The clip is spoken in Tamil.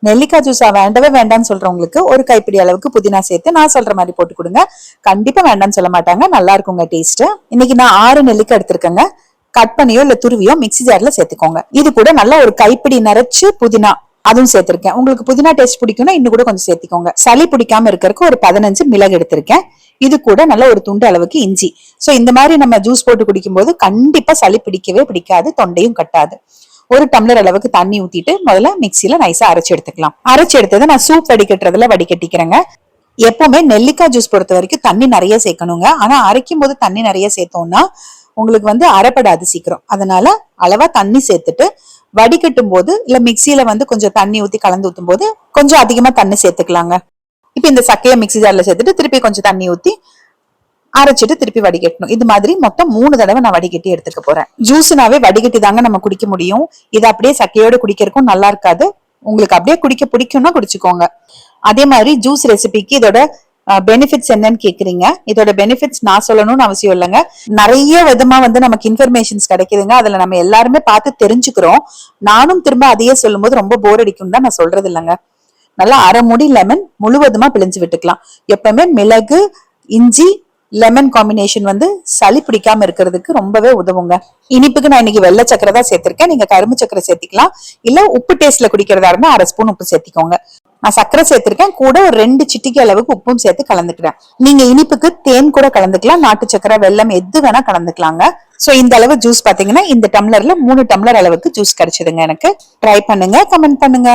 நெல்லிக்காய் ஜூஸா வேண்டவே வேண்டாம்னு சொல்றவங்களுக்கு ஒரு கைப்பிடி அளவுக்கு புதினா சேர்த்து நான் சொல்ற மாதிரி போட்டு கொடுங்க. கண்டிப்பா வேண்டாம்னு சொல்ல மாட்டாங்க, நல்லா இருக்குங்க டேஸ்ட். இன்னைக்கு நான் 6 நெல்லிக்காய் எடுத்திருக்கேங்க. கட் பண்ணியோ இல்ல துருவியோ மிக்ஸி ஜார்ல சேர்த்துக்கோங்க. இது கூட நல்ல ஒரு கைப்பிடி நிறைச்சு புதினா அதுவும் சேர்த்திருக்கேன். உங்களுக்கு புதினா டேஸ்ட் பிடிக்கும்னா இன்னும் கூட கொஞ்சம் சேர்த்துக்கோங்க. சளி பிடிக்காம இருக்கிறதுக்கு ஒரு 15 மிளகு எடுத்திருக்கேன். இது கூட நல்ல ஒரு துண்டு அளவுக்கு இஞ்சி. சோ இந்த மாதிரி நம்ம ஜூஸ் போட்டு குடிக்கும் போது கண்டிப்பா சளி பிடிக்கவே பிடிக்காது, தொண்டையும் கட்டாது. ஒரு டம்ளர் அளவுக்கு தண்ணி ஊத்திட்டு முதல்ல மிக்சியில நைஸா அரைச்சு எடுத்துக்கலாம். அரைச்சு எடுத்ததை நான் சூப் வடிகட்டுறதுல வடிகட்டிக்கிறேங்க. எப்பவுமே நெல்லிக்காய் ஜூஸ் பொறுத்த வரைக்கும் தண்ணி நிறைய சேர்க்கணுங்க. ஆனா அரைக்கும் போது தண்ணி நிறைய சேர்த்தோம்னா உங்களுக்கு அரைப்படாது சீக்கிரம். அதனால அளவா தண்ணி சேர்த்துட்டு வடிகட்டும் போது இல்ல மிக்சியில கொஞ்சம் தண்ணி ஊத்தி கலந்து ஊத்தும் போது கொஞ்சம் அதிகமா தண்ணி சேர்த்துக்கலாங்க. இப்ப இந்த சக்கைய மிக்சி ஜார்ல சேர்த்துட்டு திருப்பி கொஞ்சம் தண்ணி ஊத்தி அரைச்சிட்டு திருப்பி வடிகட்டணும். இது மாதிரி மொத்தம் 3 தடவை நான் வடிகட்டி எடுத்துக்க போறேன். ஜூஸ்னாவே வடிகட்டி தாங்க நம்ம குடிக்க முடியும். இது அப்படியே சக்கையோட குடிக்கிறதுக்கும் நல்லா இருக்காது. உங்களுக்கு அப்படியே குடிக்க பிடிக்கும்னா குடிச்சுக்கோங்க. அதே மாதிரி ஜூஸ் ரெசிபிக்கு இதோட பெனிஃபிட்ஸ் என்னன்னு கேக்குறீங்க. இதோட பெனிஃபிட்ஸ் நான் சொல்லணும்னு அவசியம் இல்லைங்க. நிறைய விதமா நமக்கு இன்ஃபர்மேஷன்ஸ் கிடைக்குதுங்க. அதுல நம்ம எல்லாருமே பார்த்து தெரிஞ்சுக்கிறோம். நானும் திரும்ப அதையே சொல்லும் போது ரொம்ப போர் அடிக்கும் தான் நான் சொல்றது இல்லைங்க. நல்லா அரை மூடி லெமன் முழுவதுமா பிழிஞ்சு விட்டுக்கலாம். எப்பவுமே மிளகு இஞ்சி லெமன் காம்பினேஷன் சளி பிடிக்காம இருக்கிறதுக்கு ரொம்பவே உதவுங்க. இனிப்புக்கு நான் இன்னைக்கு வெள்ளை சக்கரை தான் சேர்த்திருக்கேன். நீங்க கரும்பு சக்கரை சேர்த்திக்கலாம். இல்ல உப்பு டேஸ்ட்ல குடிக்கிறதா இருந்தா 1/2 ஸ்பூன் உப்பு சேர்த்திக்கோங்க. நான் சக்கரை சேர்த்திருக்கேன். கூட ஒரு 2 சிட்டிகை அளவுக்கு உப்பும் சேர்த்து கலந்துக்கிறேன். நீங்க இனிப்புக்கு தேன் கூட கலந்துக்கலாம். நாட்டு சக்கரை வெல்லம் எது வேணா கலந்துக்கலாங்க. சோ இந்த அளவு ஜூஸ் பாத்தீங்கன்னா இந்த டம்ளர்ல 3 டம்ளர் அளவுக்கு ஜூஸ் கிடைச்சதுங்க எனக்கு. ட்ரை பண்ணுங்க, கமெண்ட் பண்ணுங்க.